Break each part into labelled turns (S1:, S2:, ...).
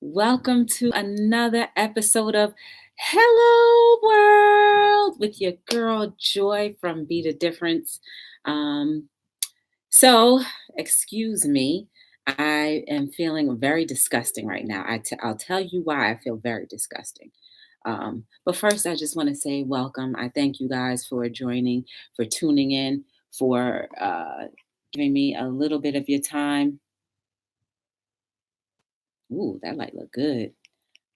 S1: Welcome to another episode of Hello World with your girl Joy from Be the Difference. Um, so, excuse me, I am feeling very disgusting right now. I'll tell you why I feel very disgusting. But first, I just want to say welcome. I thank you guys for joining, for tuning in, for giving me a little bit of your time. Ooh, that light look good.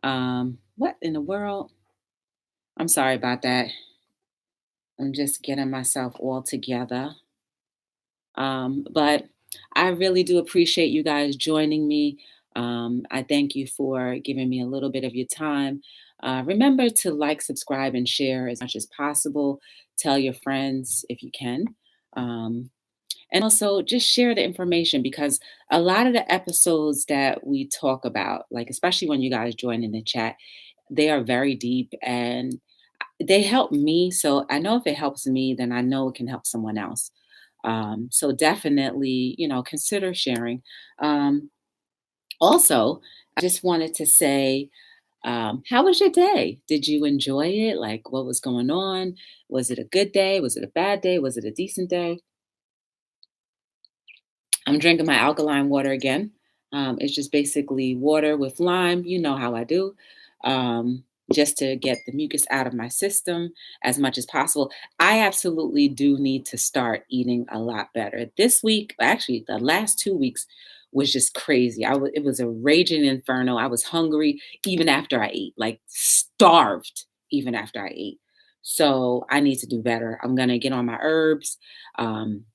S1: What in the world? I'm sorry about that. I'm just getting myself all together. But I really do appreciate you guys joining me. I thank you for giving me a little bit of your time. Remember to like, subscribe, and share as much as possible. Tell your friends if you can. Um, and also just share the information because a lot of the episodes that we talk about, like especially when you guys join in the chat, they are very deep and they help me. So I know if it helps me, then I know it can help someone else. So definitely, consider sharing. Um, Also, I just wanted to say, how was your day? Did you enjoy it? Like, what was going on? Was it a good day? Was it a bad day? Was it a decent day? I'm drinking my alkaline water again. It's just basically water with lime. You know how I do. Um, just to get the mucus out of my system as much as possible. I absolutely do need to start eating a lot better. This week, actually, the last 2 weeks was just crazy. It was a raging inferno. I was hungry even after I ate, like starved even after I ate. So I need to do better. I'm gonna get on my herbs. Um,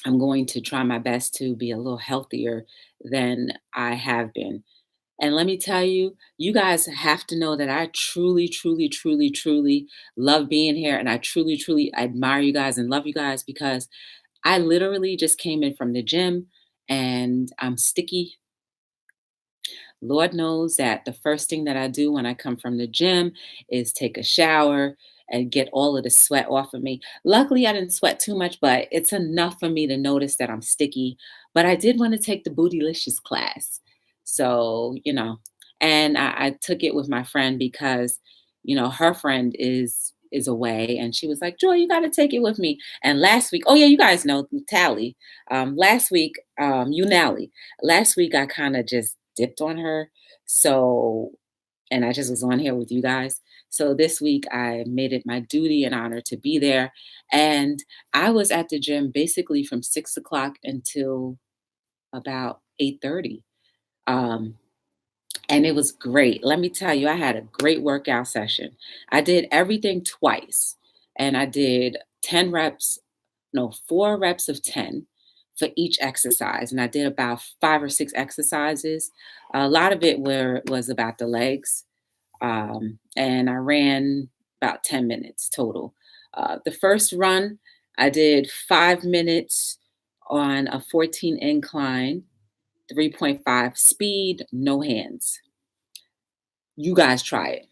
S1: I'm going to try my best to be a little healthier than I have been. And let me tell you, you guys have to know that I truly, truly, truly, truly love being here. And I truly, truly admire you guys and love you guys because I literally just came in from the gym and I'm sticky. Lord knows that the first thing that I do when I come from the gym is take a shower and get all of the sweat off of me. Luckily, I didn't sweat too much, but it's enough for me to notice that I'm sticky. But I did want to take the Bootylicious class. So, and I took it with my friend because, her friend is away and she was like, Joy, you got to take it with me. And last week, oh yeah, you guys know Tally. Last week, Unally. Last week I kind of just dipped on her. So, and I just was on here with you guys. So this week I made it my duty and honor to be there. And I was at the gym basically from 6 o'clock until about 8:30. Um, and it was great. Let me tell you, I had a great workout session. I did everything twice. And I did 10 reps, no, 4 reps of 10 for each exercise. And I did about 5 or 6 exercises. A lot of it was about the legs. And I ran about 10 minutes total. The first run, I did 5 minutes on a 14 incline, 3.5 speed, no hands. You guys try it.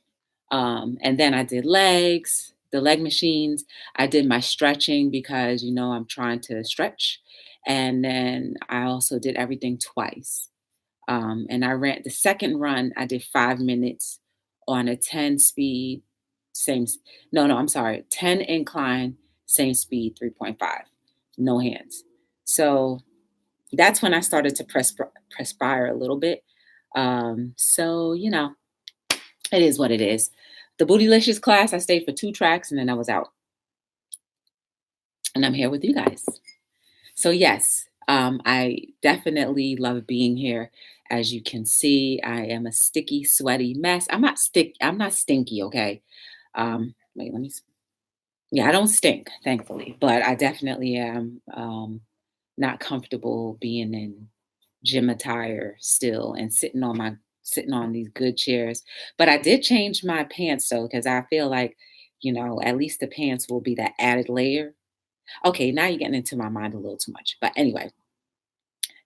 S1: And then I did legs, the leg machines. I did my stretching because, I'm trying to stretch. And then I also did everything twice. And I ran the second run, I did 5 minutes on a 10 speed, no, I'm sorry, 10 incline, same speed, 3.5, no hands. So that's when I started to perspire a little bit. So, it is what it is. The Bootylicious class, I stayed for 2 tracks and then I was out. And I'm here with you guys. So yes, I definitely love being here. As you can see, I am a sticky, sweaty mess. I'm not stinky, okay? Wait, let me. Yeah, I don't stink, thankfully, but I definitely am not comfortable being in gym attire still and sitting on these good chairs. But I did change my pants though, because I feel like, at least the pants will be that added layer. Okay, now you're getting into my mind a little too much. But anyway,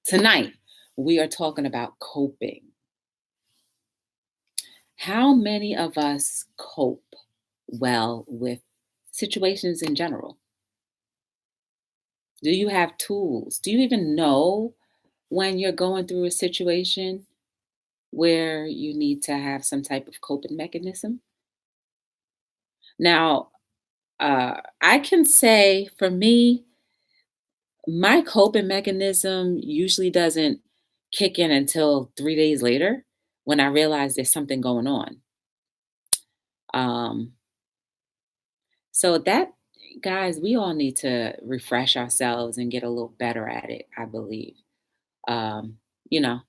S1: tonight we are talking about coping. How many of us cope well with situations in general? Do you have tools? Do you even know when you're going through a situation? where you need to have some type of coping mechanism. Now, I can say for me, my coping mechanism usually doesn't kick in until 3 days later when I realize there's something going on. Um, so that, guys, we all need to refresh ourselves and get a little better at it, I believe. Um, you know,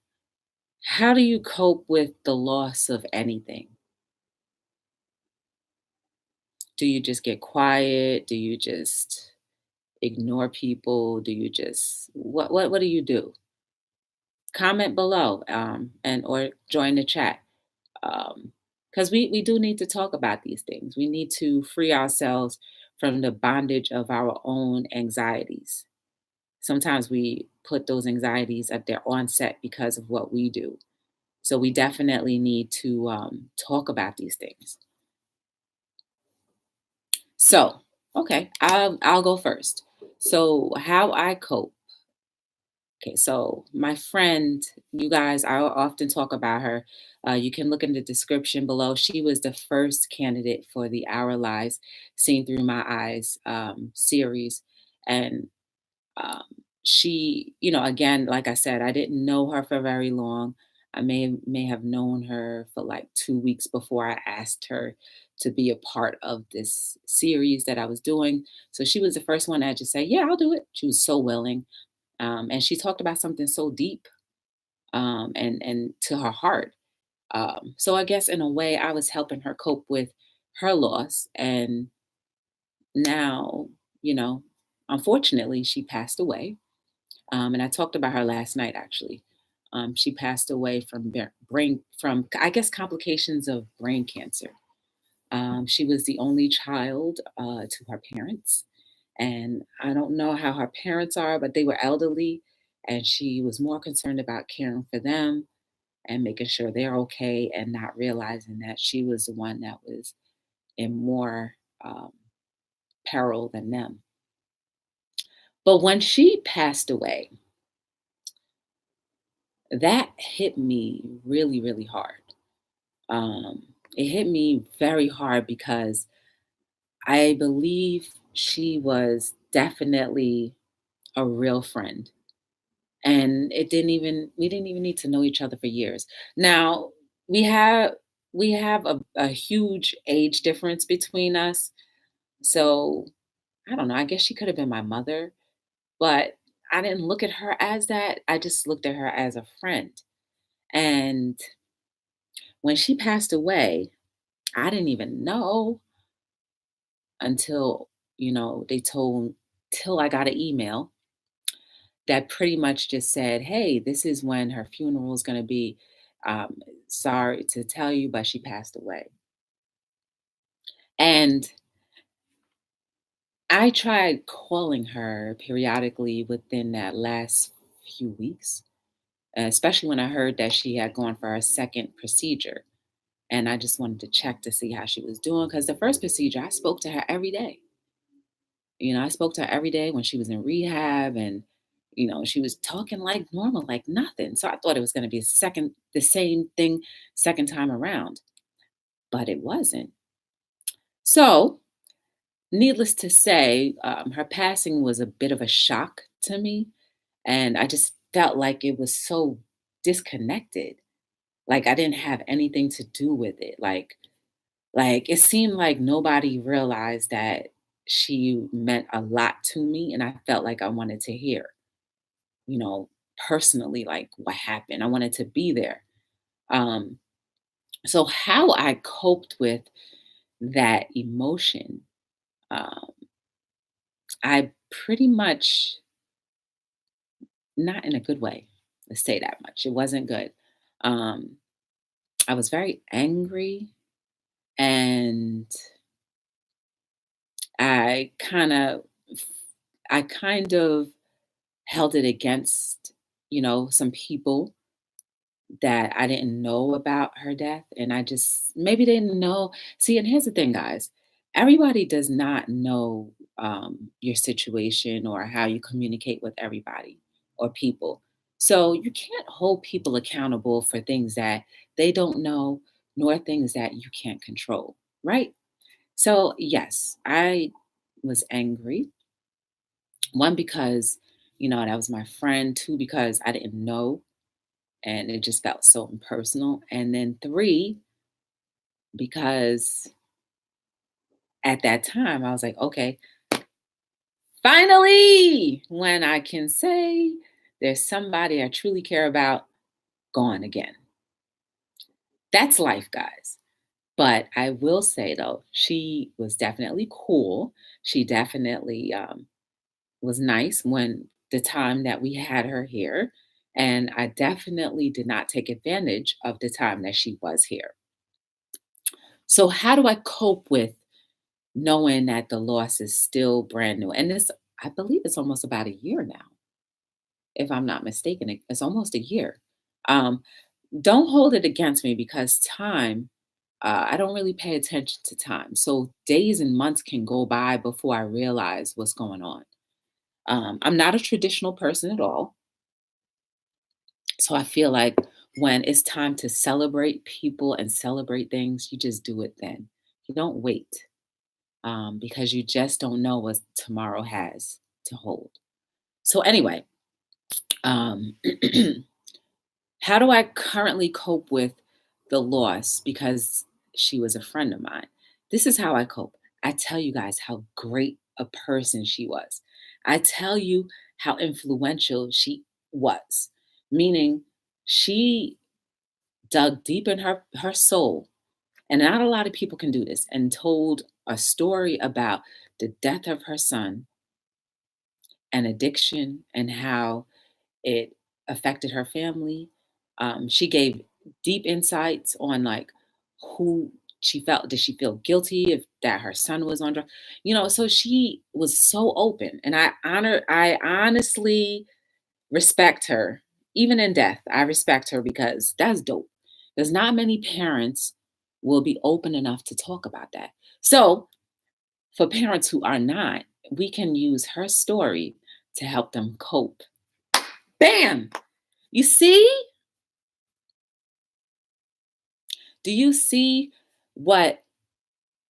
S1: how do you cope with the loss of anything? Do you just get quiet? Do you just ignore people? Do you just what do you do? Comment below, and or join the chat. Because we do need to talk about these things. We need to free ourselves from the bondage of our own anxieties. Sometimes we put those anxieties at their onset because of what we do. So we definitely need to talk about these things. So, okay, I'll go first. So, how I cope. Okay, so my friend, you guys, I often talk about her. You can look in the description below. She was the first candidate for the Our Lives Seen Through My Eyes series. And um, she, again, like I said, I didn't know her for very long. I may have known her for like 2 weeks before I asked her to be a part of this series that I was doing. So she was the first one that just said, "Yeah, I'll do it." She was so willing, and she talked about something so deep, and to her heart. So I guess in a way, I was helping her cope with her loss, and now, you know, unfortunately, she passed away. And I talked about her last night, actually. She passed away from from, I guess, complications of brain cancer. She was the only child to her parents. And I don't know how her parents are, but they were elderly. And she was more concerned about caring for them and making sure they're okay, and not realizing that she was the one that was in more um, peril than them. But when she passed away, that hit me really, really hard. It hit me very hard because I believe she was definitely a real friend. And we didn't even need to know each other for years. Now, we have we have a huge age difference between us. So I don't know, I guess she could have been my mother, but I didn't look at her as that. I just looked at her as a friend. And when she passed away, I didn't even know until, they told till I got an email that pretty much just said, "Hey, this is when her funeral is going to be. Sorry to tell you, but she passed away." And I tried calling her periodically within that last few weeks, especially when I heard that she had gone for her second procedure. And I just wanted to check to see how she was doing, because the first procedure, I spoke to her every day. I spoke to her every day when she was in rehab, and she was talking like normal, like nothing. So I thought it was going to be the same thing second time around, but it wasn't. So, needless to say, her passing was a bit of a shock to me, and I just felt like it was so disconnected. Like I didn't have anything to do with it. Like it seemed like nobody realized that she meant a lot to me, and I felt like I wanted to hear, you know, personally, like what happened. I wanted to be there. Um, so how I coped with that emotion, um, I pretty much, not in a good way. Let's say that much. It wasn't good. Um, I was very angry, and I kind of, I kind of held it against, some people that I didn't know about her death. And I just maybe didn't know. See, and here's the thing, guys, everybody does not know your situation or how you communicate with everybody or people. So you can't hold people accountable for things that they don't know, nor things that you can't control, right? So, yes, I was angry. One, because, that was my friend. Two, because I didn't know and it just felt so impersonal. And then three, because at that time I was like, okay, finally, when I can say there's somebody I truly care about gone again. That's life, guys. But I will say though, she was definitely cool. She definitely was nice when the time that we had her here. And I definitely did not take advantage of the time that she was here. So, how do I cope with knowing that the loss is still brand new? And this, I believe it's almost about a year now, if I'm not mistaken. It's almost a year. Um, don't hold it against me because time, I don't really pay attention to time. So, days and months can go by before I realize what's going on. I'm not a traditional person at all. So I feel like when it's time to celebrate people and celebrate things, you just do it then. You don't wait because you just don't know what tomorrow has to hold. So, anyway, um, how do I currently cope with the loss because she was a friend of mine? This is how I cope. I tell you guys how great a person she was. I tell you how influential she was, meaning she dug deep in her soul, and not a lot of people can do this, and told a story about the death of her son and addiction and how it affected her family. She gave deep insights on like who she felt. Did she feel guilty if that her son was on drugs? So she was so open, and I honestly respect her. Even in death, I respect her because that's dope. There's not many parents will be open enough to talk about that. So, for parents who are not, we can use her story to help them cope. Bam! You see? Do you see what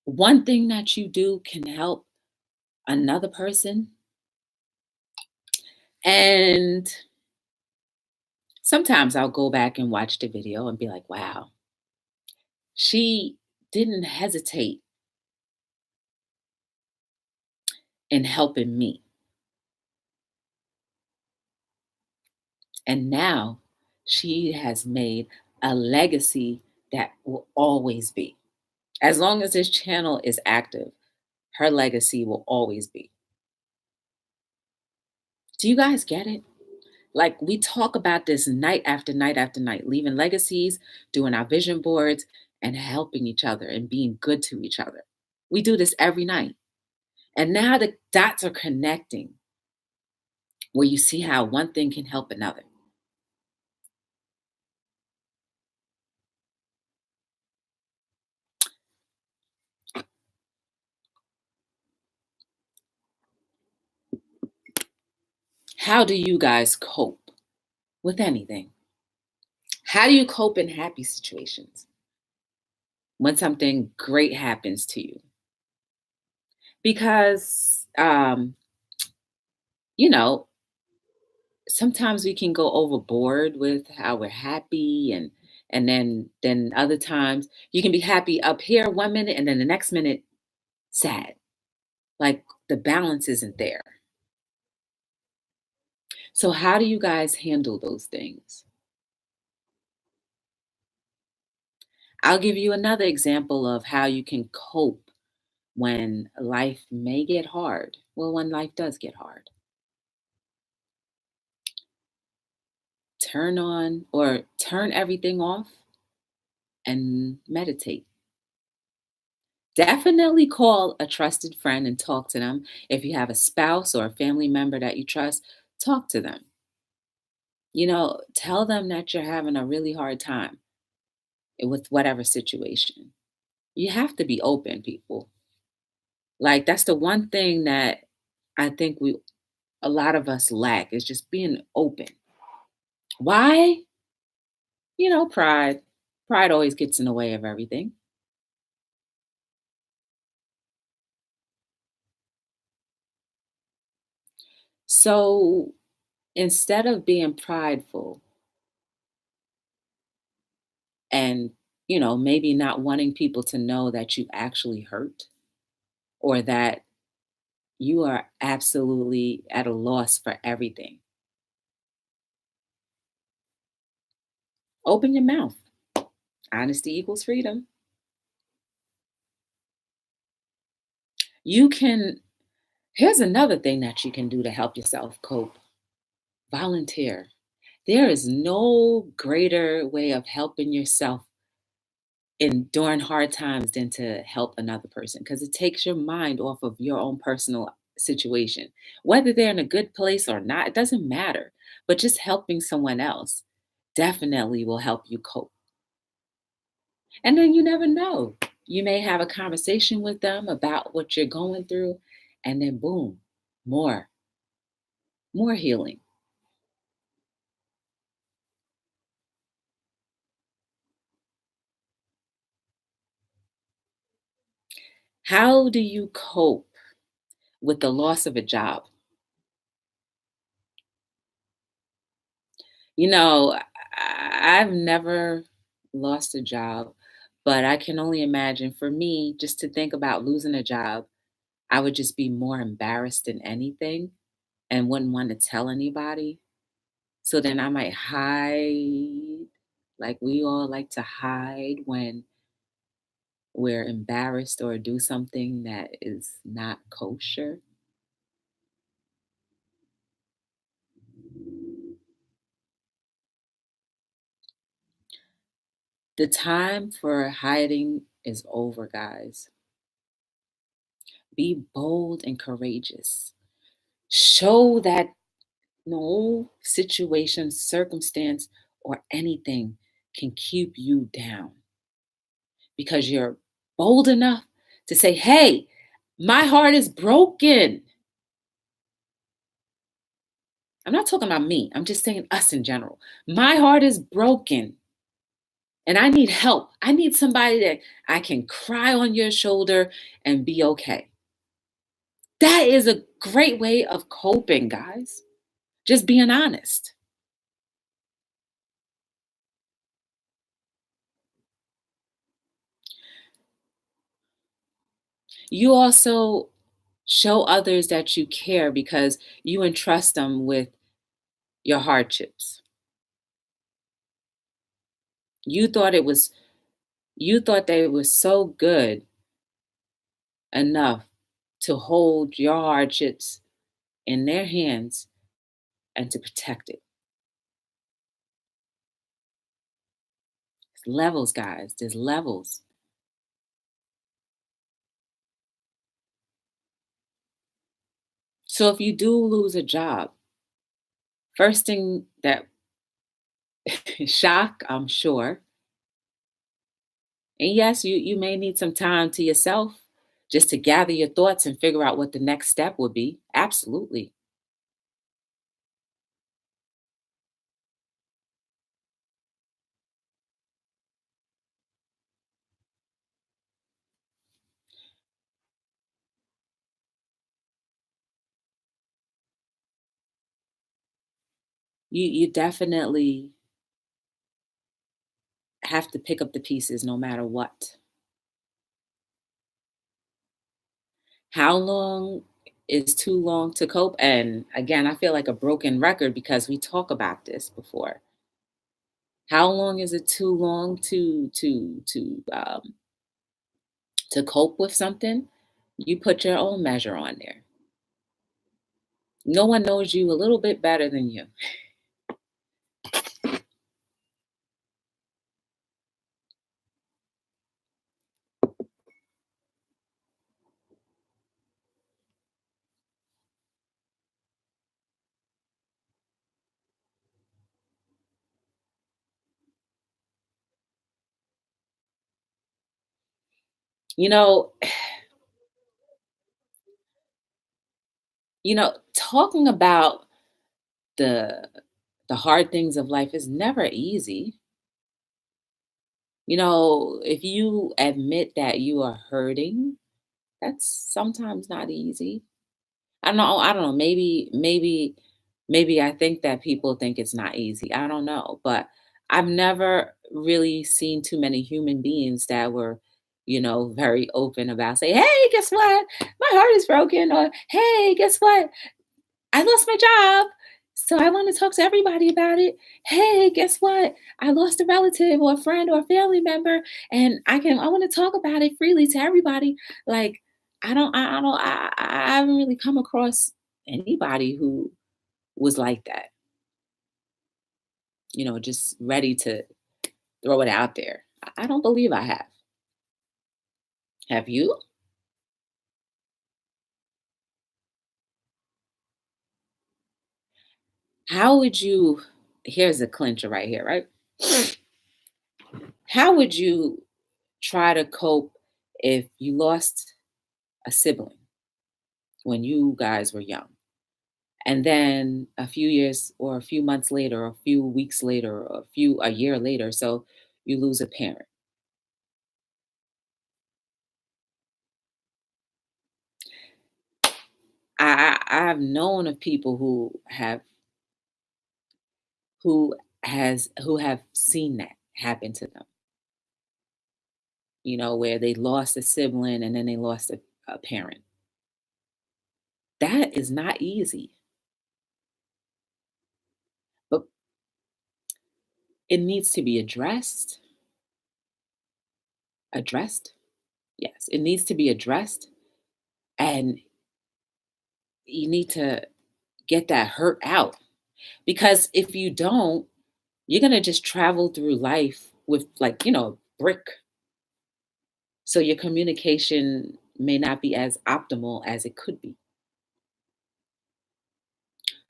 S1: one thing that you do can help another person? And sometimes I'll go back and watch the video and be like, wow, she didn't hesitate in helping me. And now she has made a legacy that will always be. As long as this channel is active, her legacy will always be. Do you guys get it? Like we talk about this night after night after night, leaving legacies, doing our vision boards, and helping each other and being good to each other. We do this every night. And now the dots are connecting where you see how one thing can help another. How do you guys cope with anything? How do you cope in happy situations when something great happens to you? Because, you know, sometimes we can go overboard with how we're happy and then other times you can be happy up here 1 minute and then the next minute sad. Like the balance isn't there. So how do you guys handle those things? I'll give you another example of how you can cope when life may get hard. Well, when life does get hard. Turn on or turn everything off and meditate. Definitely call a trusted friend and talk to them. If you have a spouse or a family member that you trust, talk to them. Tell them that you're having a really hard time with whatever situation. You have to be open, people. Like that's the one thing that I think a lot of us lack is just being open. Why? Pride. Pride always gets in the way of everything. So instead of being prideful and, maybe not wanting people to know that you actually hurt or that you are absolutely at a loss for everything, open your mouth. Honesty equals freedom. You can, here's another thing that you can do to help yourself cope: volunteer. There is no greater way of helping yourself in during hard times than to help another person, because it takes your mind off of your own personal situation. Whether they're in a good place or not, it doesn't matter. But just helping someone else definitely will help you cope. And then you never know. You may have a conversation with them about what you're going through, and then boom, more, more healing. How do you cope with the loss of a job? I've never lost a job, but I can only imagine for me, just to think about losing a job, I would just be more embarrassed than anything and wouldn't want to tell anybody. So then I might hide, like we all like to hide when we're embarrassed or do something that is not kosher. The time for hiding is over, guys. Be bold and courageous. Show that no situation, circumstance, or anything can keep you down because you're bold enough to say, hey, my heart is broken. I'm not talking about me, I'm just saying us in general. My heart is broken and I need help. I need somebody that I can cry on your shoulder and be okay. That is a great way of coping, guys. Just being honest. You also show others that you care because you entrust them with your hardships. You thought it was you thought they were so good enough to hold your hardships in their hands and to protect it. It's levels, guys. There's levels. So if you do lose a job, first thing that shock, I'm sure. And yes, you may need some time to yourself just to gather your thoughts and figure out what the next step would be. Absolutely. You definitely have to pick up the pieces no matter what. How long is too long to cope? And again, I feel like a broken record because we talk about this before. How long is it too long to cope with something? You put your own measure on there. No one knows you a little bit better than you. You know, talking about the the hard things of life is never easy. If you admit that you are hurting, that's sometimes not easy. I don't know, maybe I think that people think it's not easy. I don't know, but I've never really seen too many human beings that were, very open about say, "Hey, guess what? My heart is broken," or "Hey, guess what? I lost my job. So I want to talk to everybody about it. Hey, guess what? I lost a relative or a friend or a family member, and I want to talk about it freely to everybody." Like, I haven't really come across anybody who was like that, just ready to throw it out there. I don't believe I have. Have you? How would you, here's a clincher right here, right? How would you try to cope if you lost a sibling when you guys were young? And then a few years or a few months later, or a few weeks later, or a year later, so you lose a parent. I've known of people who have seen that happen to them, where they lost a sibling and then they lost a parent. That is not easy, but it needs to be addressed. Yes, it needs to be addressed, and you need to get that hurt out, because if you don't, you're going to just travel through life with, like, brick. So your communication may not be as optimal as it could be.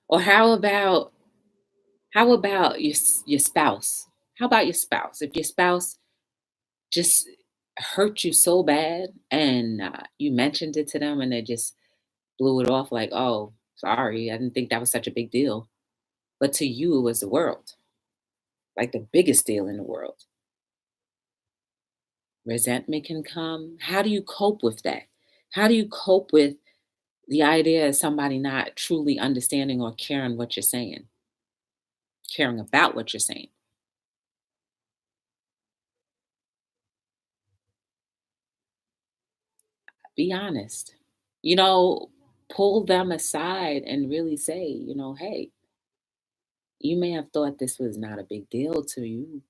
S1: Or how about your spouse? How about your spouse? If your spouse just hurt you so bad, and you mentioned it to them and they just blew it off like, "Oh, sorry, I didn't think that was such a big deal." But to you, it was the world, like the biggest deal in the world. Resentment can come. How do you cope with that? How do you cope with the idea of somebody not truly understanding or caring what you're saying, caring about what you're saying? Be honest. You know, Pull them aside and really say, "Hey, you may have thought this was not a big deal to you,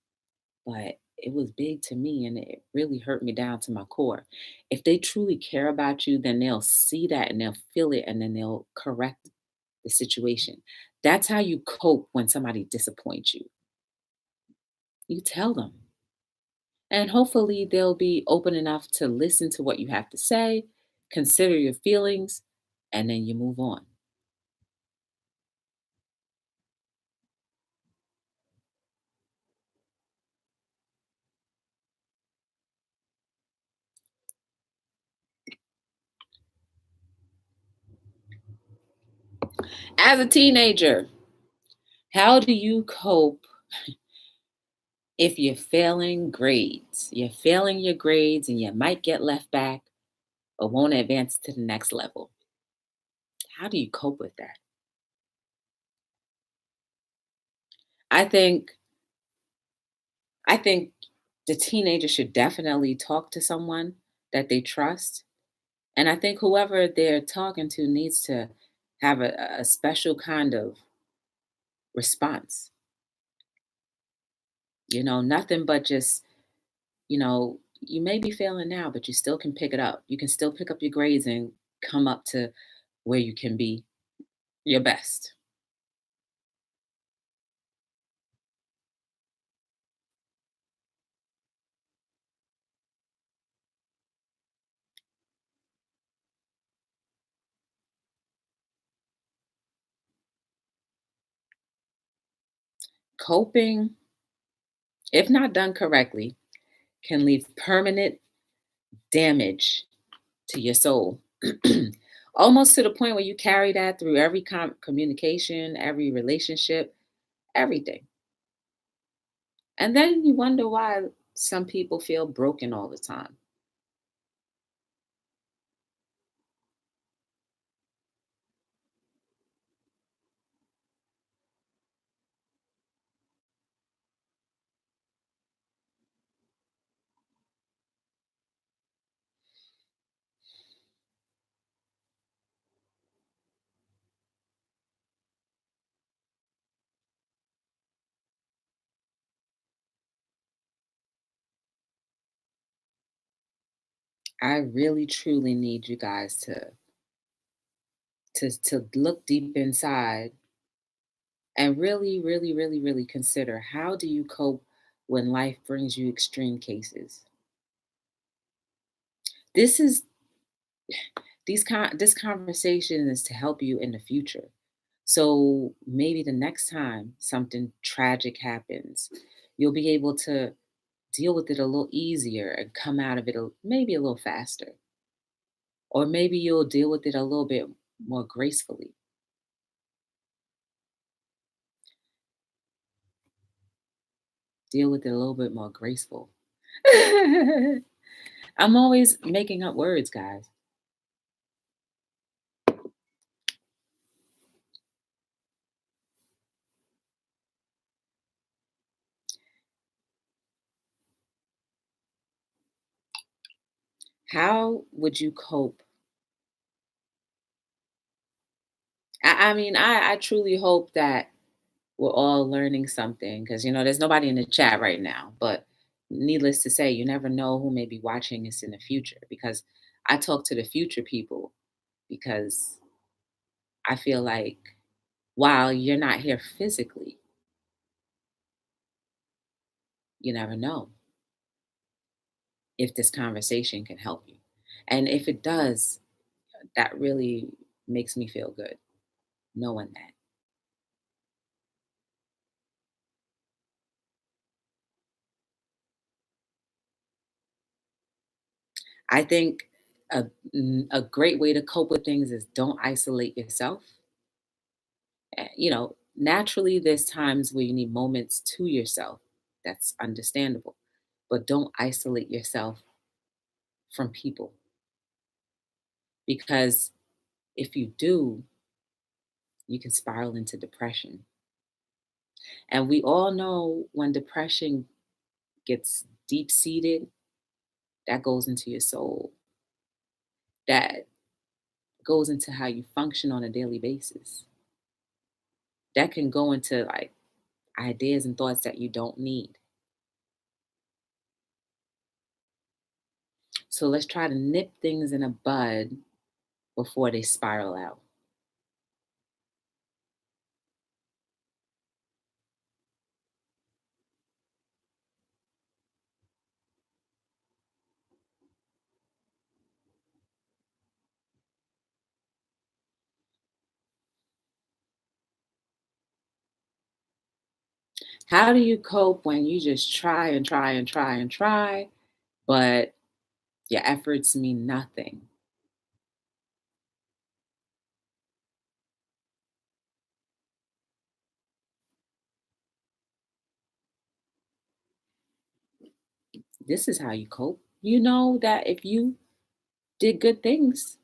S1: but it was big to me and it really hurt me down to my core." If they truly care about you, then they'll see that and they'll feel it and then they'll correct the situation. That's how you cope when somebody disappoints you. You tell them. And hopefully they'll be open enough to listen to what you have to say, consider your feelings, and then you move on. As a teenager, how do you cope if you're failing grades? You're failing your grades and you might get left back or won't advance to the next level. How do you cope with that? I think I think the teenager should definitely talk to someone that they trust. And I think whoever they're talking to needs to have a special kind of response. Nothing but just, you may be failing now, but you still can pick it up. You can still pick up your grades and come up to where you can be your best. Coping, if not done correctly, can leave permanent damage to your soul. Almost to the point where you carry that through every communication, every relationship, everything. And then you wonder why some people feel broken all the time. I really truly need you guys to look deep inside and really, really, really, really consider, how do you cope when life brings you extreme cases? This is this conversation is to help you in the future. So maybe the next time something tragic happens, you'll be able to deal with it a little easier and come out of it maybe a little faster. Or maybe you'll deal with it a little bit more gracefully. Deal with it a little bit more graceful. I'm always making up words, guys. How would you cope? I mean, I truly hope that we're all learning something, because, there's nobody in the chat right now. But needless to say, you never know who may be watching this in the future, because I talk to the future people, because I feel like while you're not here physically, you never know if this conversation can help you. And if it does, that really makes me feel good knowing that. I think a great way to cope with things is, don't isolate yourself. Naturally, there's times where you need moments to yourself. That's understandable. But don't isolate yourself from people, because if you do, you can spiral into depression. And we all know, when depression gets deep seated, that goes into your soul. That goes into how you function on a daily basis. That can go into, like, ideas and thoughts that you don't need. So let's try to nip things in a bud before they spiral out. How do you cope when you just try and try and try and try, but your efforts mean nothing? This is how you cope. You know that if you did good things,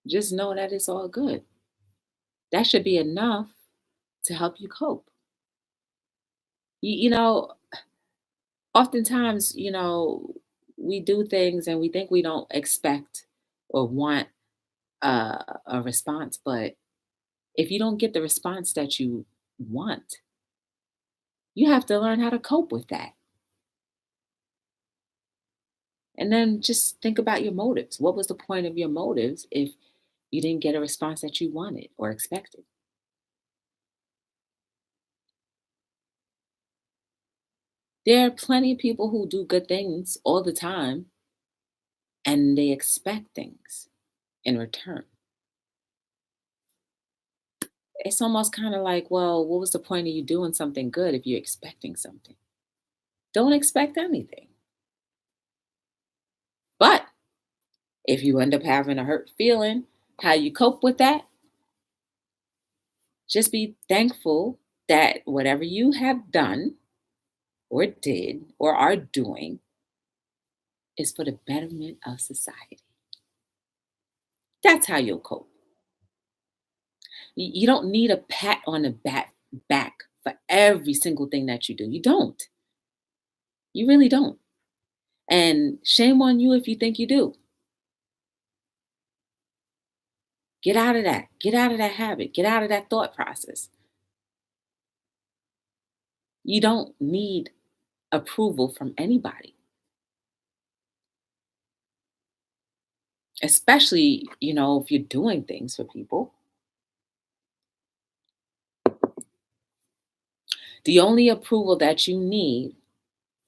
S1: just know that it's all good. That should be enough to help you cope. You know, oftentimes, we do things and we think we don't expect or want a response, but if you don't get the response that you want, you have to learn how to cope with that. And then just think about your motives. What was the point of your motives if you didn't get a response that you wanted or expected? There are plenty of people who do good things all the time and they expect things in return. It's almost kind of like, well, what was the point of you doing something good if you're expecting something? Don't expect anything. But if you end up having a hurt feeling, how you cope with that, just be thankful that whatever you have done or did or are doing is for the betterment of society. That's how you'll cope. You don't need a pat on the back for every single thing that you do. You don't. You really don't. And shame on you if you think you do. Get out of that. Get out of that habit. Get out of that thought process. You don't need approval from anybody, especially, if you're doing things for people. The only approval that you need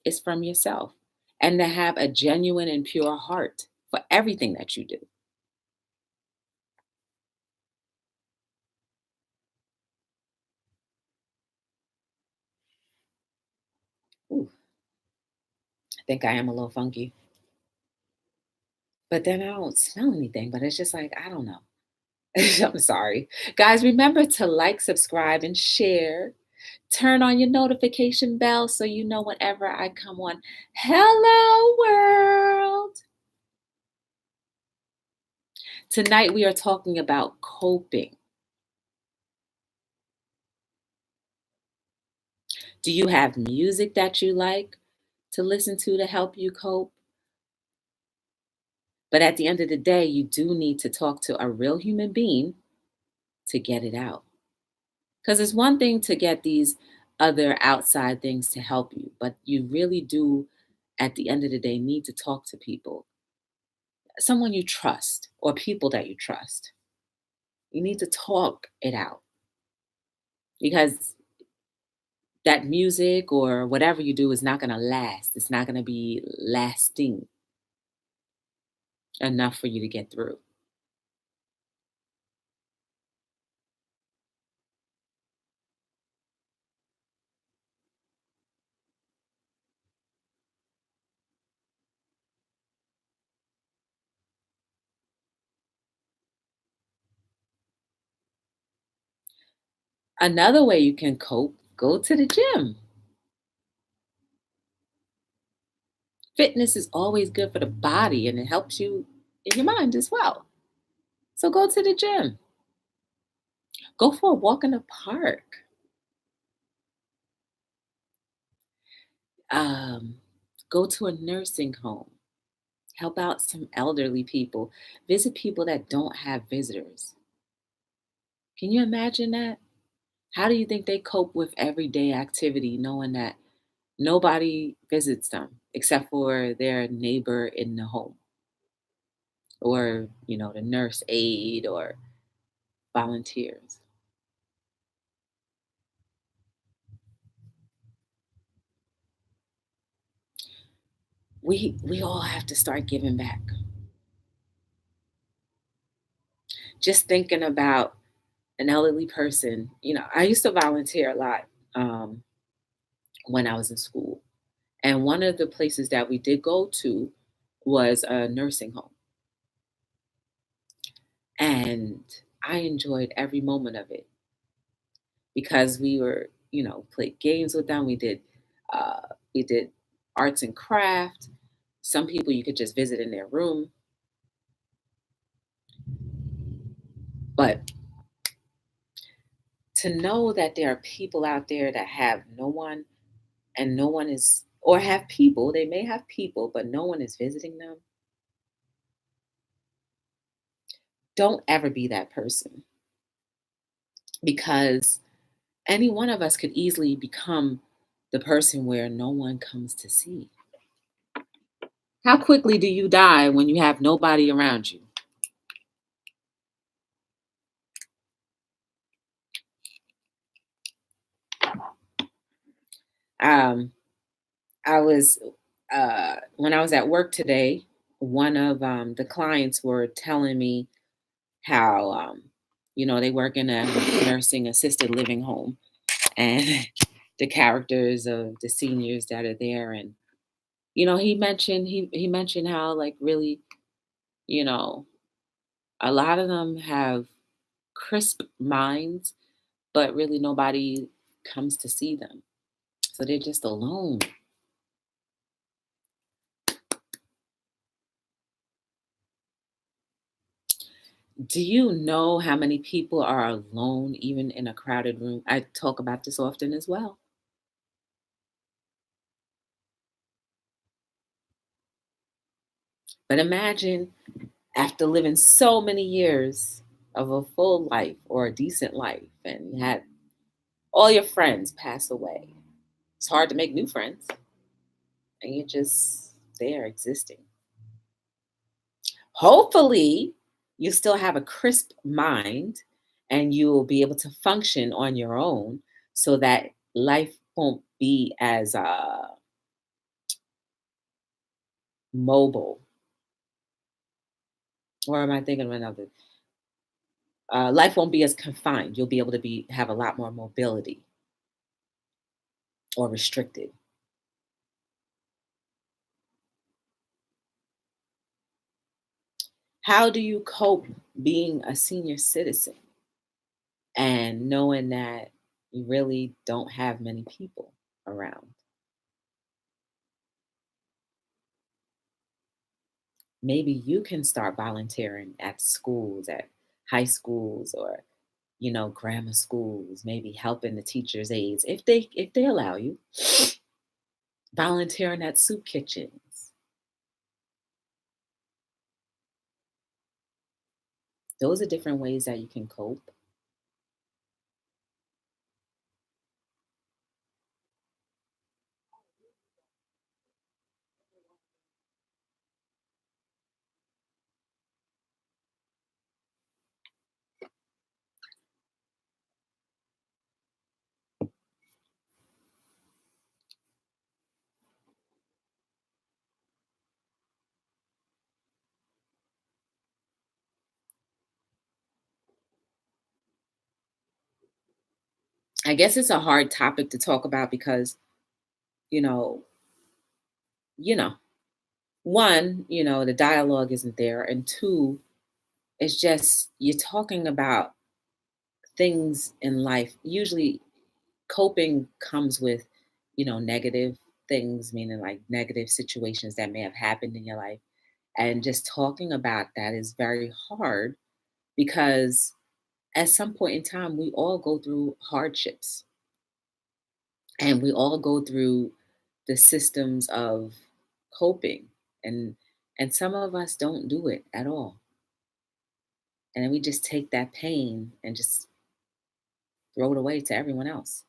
S1: is from yourself and to have a genuine and pure heart for everything that you do. Ooh, I think I am a little funky, but then I don't smell anything, but it's just like, I don't know. I'm sorry. Guys, remember to like, subscribe, and share. Turn on your notification bell so you know whenever I come on. Hello, world. Tonight we are talking about coping. Do you have music that you like to listen to help you cope? But at the end of the day, you do need to talk to a real human being to get it out. Because it's one thing to get these other outside things to help you, but you really do, at the end of the day, need to talk to people, someone you trust or people that you trust. You need to talk it out because that music or whatever you do is not going to last. It's not going to be lasting enough for you to get through. Another way you can cope, go to the gym. Fitness is always good for the body and it helps you in your mind as well. So go to the gym. Go for a walk in the park. Um, Go to a nursing home. Help out some elderly people. Visit people that don't have visitors. Can you imagine that? How do you think they cope with everyday activity knowing that nobody visits them except for their neighbor in the home or, the nurse aide or volunteers? We all have to start giving back. Just thinking about an elderly person, I used to volunteer a lot um, when I was in school. And one of the places that we did go to was a nursing home. And I enjoyed every moment of it because we were, played games with them. Uh, we did arts and craft. Some people you could just visit in their room. But to know that there are people out there that have no one and no one is, or have people, they may have people, but no one is visiting them. Don't ever be that person because any one of us could easily become the person where no one comes to see. How quickly do you die when you have nobody around you? Um, I was when I was at work today, one of the clients were telling me how they work in a nursing assisted living home, and the characters of the seniors that are there, and he mentioned how like really, you know, a lot of them have crisp minds, but really nobody comes to see them. So they're just alone. Do you know how many people are alone even in a crowded room? I talk about this often as well. But imagine after living so many years of a full life or a decent life and you had all your friends pass away. It's hard to make new friends and you're just there existing. Hopefully, you still have a crisp mind and you will be able to function on your own so that life won't be as mobile. Or am I thinking of another? Life won't be as confined. You'll be able to have a lot more mobility or restricted. How do you cope being a senior citizen and knowing that you really don't have many people around? Maybe you can start volunteering at schools, at high schools, or grammar schools, maybe helping the teachers' aides if they allow you, volunteering at soup kitchens. Those are different ways that you can cope. I guess it's a hard topic to talk about because, you know, you know, one, the dialogue isn't there, and two, it's just you're talking about things in life. Usually coping comes with, negative things, meaning like negative situations that may have happened in your life. And just talking about that is very hard because at some point in time, we all go through hardships and we all go through the systems of coping. And some of us don't do it at all. And then we just take that pain and just throw it away to everyone else.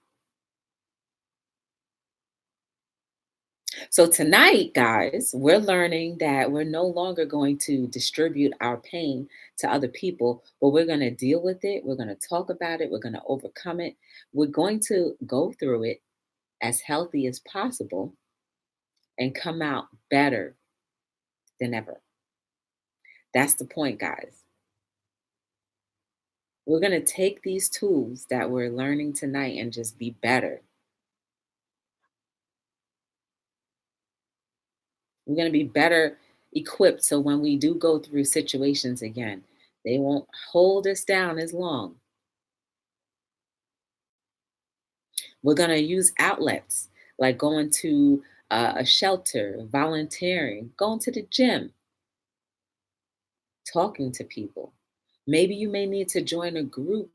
S1: So tonight, guys, we're learning that we're no longer going to distribute our pain to other people, but we're going to deal with it. We're going to talk about it. We're going to overcome it. We're going to go through it as healthy as possible and come out better than ever. That's the point, guys. We're going to take these tools that we're learning tonight and just be better. We're going to be better equipped so when we do go through situations again, they won't hold us down as long. We're going to use outlets like going to a shelter, volunteering, going to the gym, talking to people. Maybe you may need to join a group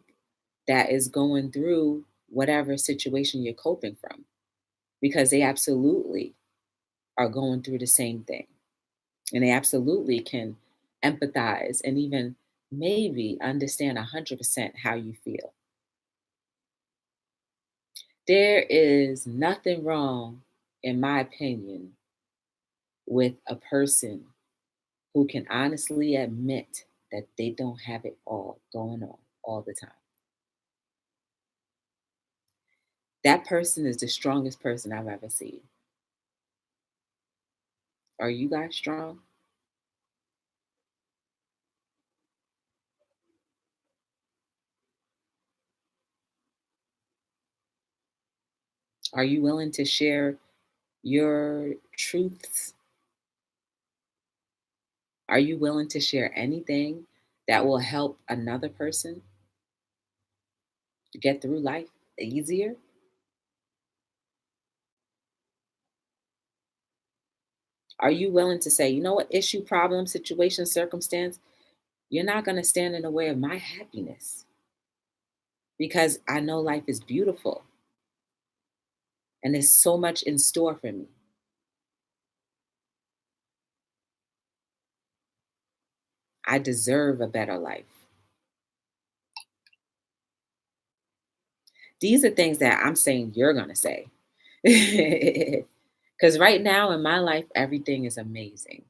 S1: that is going through whatever situation you're coping from because they absolutely are going through the same thing. And they absolutely can empathize and even maybe understand 100% how you feel. There is nothing wrong, in my opinion, with a person who can honestly admit that they don't have it all going on all the time. That person is the strongest person I've ever seen. Are you guys strong? Are you willing to share your truths? Are you willing to share anything that will help another person get through life easier? Are you willing to say, you know what, issue, problem, situation, circumstance, you're not going to stand in the way of my happiness because I know life is beautiful and there's so much in store for me. I deserve a better life. These are things that I'm saying you're going to say. Because right now in my life, everything is amazing.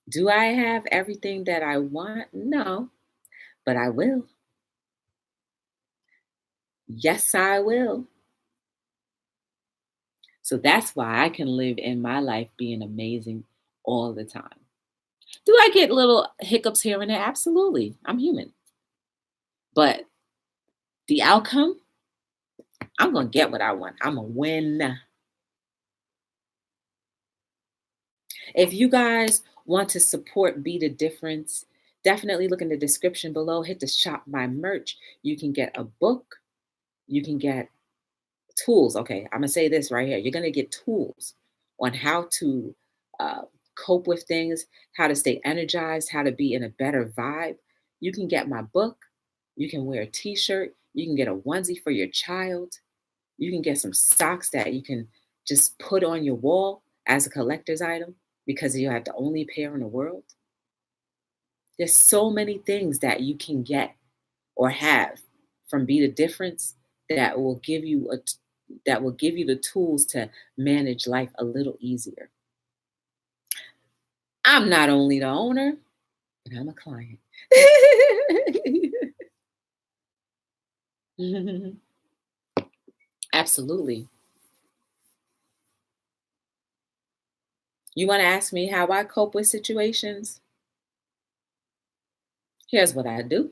S1: Do I have everything that I want? No, but I will. Yes, I will. So that's why I can live in my life being amazing all the time. Do I get little hiccups here and there? Absolutely. I'm human. But the outcome, I'm going to get what I want. I'm going to win. If you guys want to support Be the Difference, definitely look in the description below. Hit the shop my merch. You can get a book. You can get tools. Okay, I'm gonna say this right here. You're gonna get tools on how to uh, cope with things, how to stay energized, how to be in a better vibe. You can get my book. You can wear a T-shirt. You can get a onesie for your child. You can get some socks that you can just put on your wall as a collector's item because you have the only pair in the world. There's so many things that you can get or have from Be the Difference that will give you the tools to manage life a little easier. I'm not only the owner, but I'm a client. Absolutely. You want to ask me how I cope with situations? Here's what I do.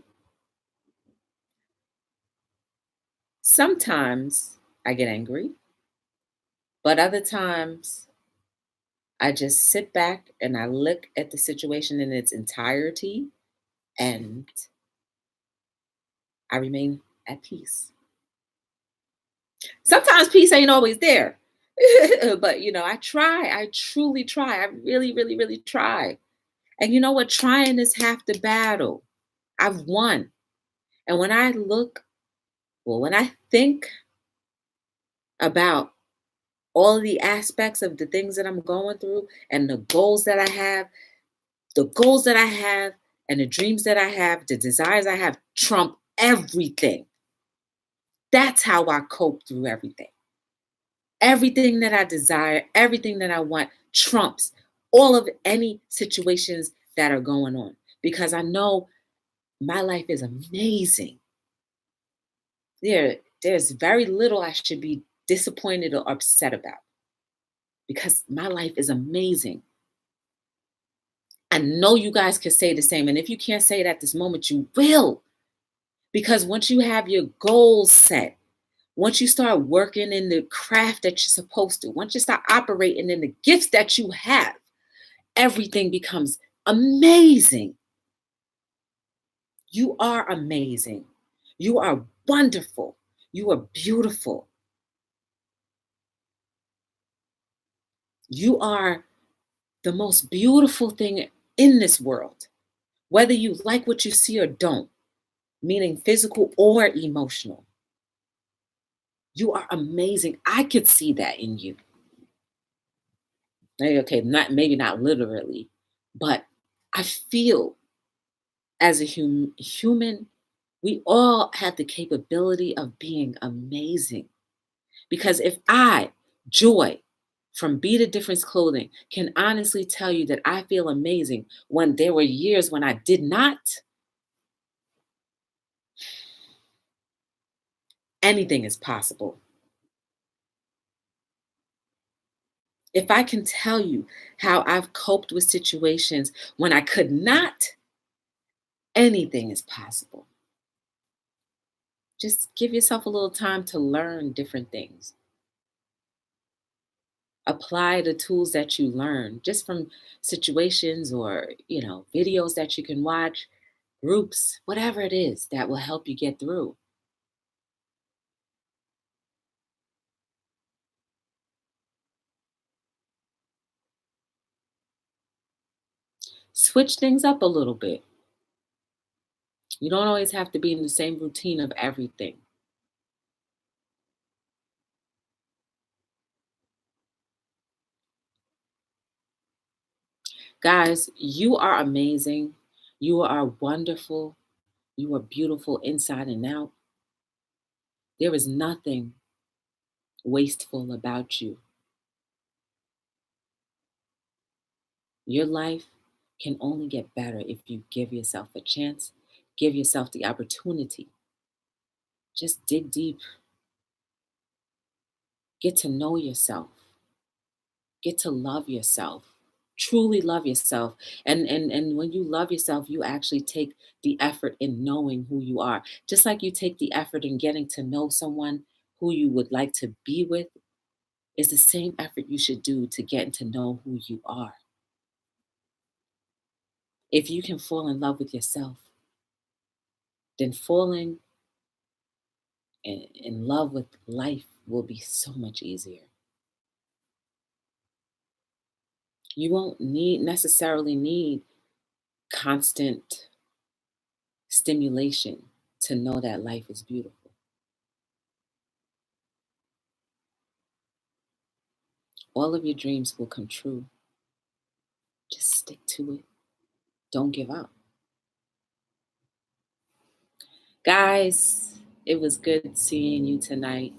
S1: Sometimes I get angry, but other times I just sit back and I look at the situation in its entirety and I remain at peace. Sometimes peace ain't always there. But I try. I truly try. I really, really, really try. And you know what? Trying is half the battle. I've won. And when I think about all of the aspects of the things that I'm going through and the goals that I have and the dreams that I have, the desires I have trump everything. That's how I cope through everything. Everything that I desire, everything that I want trumps all of any situations that are going on because I know my life is amazing. There's very little I should be disappointed or upset about because my life is amazing. I know you guys can say the same. And if you can't say it at this moment, you will. Because once you have your goals set, once you start working in the craft that you're supposed to, once you start operating in the gifts that you have, everything becomes amazing. You are amazing. You are wonderful. You are beautiful. You are the most beautiful thing in this world, whether you like what you see or don't, meaning physical or emotional. You are amazing. I could see that in you. Okay, maybe not literally, but I feel as a human, we all have the capability of being amazing. Because if I, Joy, from Be the Difference Clothing, can honestly tell you that I feel amazing when there were years when I did not, anything is possible. If I can tell you how I've coped with situations when I could not, anything is possible. Just give yourself a little time to learn different things. Apply the tools that you learn just from situations or, videos that you can watch, groups, whatever it is that will help you get through. Switch things up a little bit. You don't always have to be in the same routine of everything. Guys, you are amazing. You are wonderful. You are beautiful inside and out. There is nothing wasteful about you. Your life can only get better if you give yourself a chance, give yourself the opportunity. Just dig deep, get to know yourself, get to love yourself. Truly love yourself. And when you love yourself, you actually take the effort in knowing who you are. Just like you take the effort in getting to know someone who you would like to be with, is the same effort you should do to get to know who you are. If you can fall in love with yourself, then falling in love with life will be so much easier. You won't necessarily need constant stimulation to know that life is beautiful. All of your dreams will come true. Just stick to it. Don't give up. Guys, it was good seeing you tonight.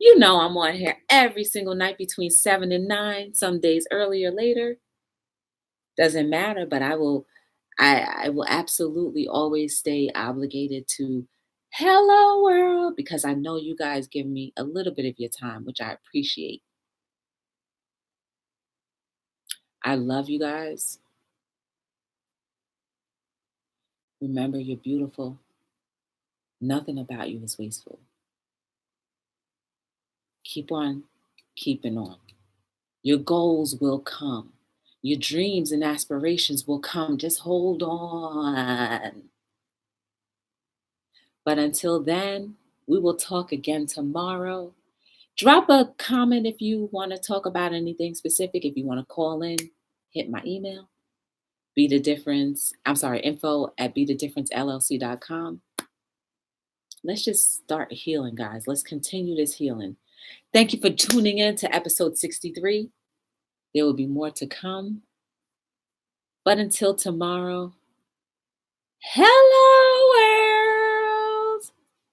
S1: You know I'm on here every single night between 7 and 9, some days earlier, later. Doesn't matter, but I will absolutely always stay obligated to hello world because I know you guys give me a little bit of your time, which I appreciate. I love you guys. Remember, you're beautiful. Nothing about you is wasteful. Keep on keeping on. Your goals will come. Your dreams and aspirations will come. Just hold on. But until then, we will talk again tomorrow. Drop a comment if you want to talk about anything specific. If you want to call in, hit my email. info@btdellc.com. Let's just start healing, guys. Let's continue this healing. Thank you for tuning in to episode 63. There will be more to come. But until tomorrow, hello!